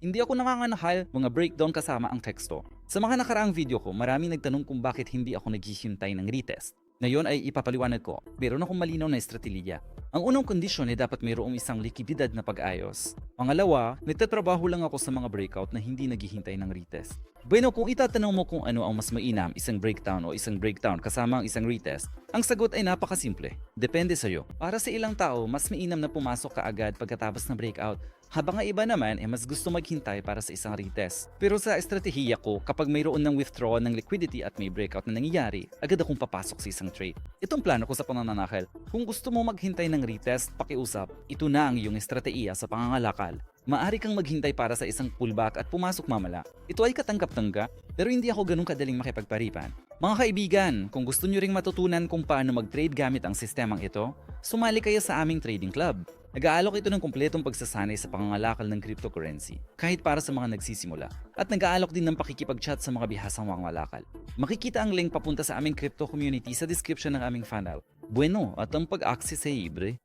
Hindi ako nanganganahal, mga breakdown kasama ang teksto. Sa mga nakaraang video ko, maraming nagtanong kung bakit hindi ako naghihintay ng retest. Ngayon ay ipapaliwanag ko, meron akong malinaw na estratehiya. Ang unang kondisyon ay dapat mayroong isang likididad na pag-ayos. Pangalawa, nagtatrabaho lang ako sa mga breakout na hindi naghihintay ng retest. Bueno, kung itatanong mo kung ano ang mas mainam, isang breakdown o isang breakdown kasama ang isang retest, ang sagot ay napakasimple. Depende sa'yo. Para sa ilang tao, mas mainam na pumasok ka agad pagkatapos ng breakout, habang ang iba naman ay mas gusto maghintay para sa isang retest. Pero sa estratehiya ko, kapag mayroon ng withdrawal ng liquidity at may breakout na nangyayari, agad akong papasok sa isang trade. Itong plano ko sa pananakal. Kung gusto mo maghintay ng retest, pakiusap, ito na ang iyong estratehiya sa pangangalakal. Maari kang maghintay para sa isang pullback at pumasok mamala. Ito ay katanggap-tanggap, pero hindi ako ganun kadaling makipagparipan. Mga kaibigan, kung gusto nyo ring matutunan kung paano mag-trade gamit ang sistemang ito, sumali kayo sa aming trading club. Nag-aalok ito ng kumpletong pagsasanay sa pangangalakal ng cryptocurrency, kahit para sa mga nagsisimula. At nag-aalok din ng pakikipag-chat sa mga bihasang mangangalakal. Makikita ang link papunta sa aming crypto community sa description ng aming funnel. Bueno, at ang pag-access ay libre.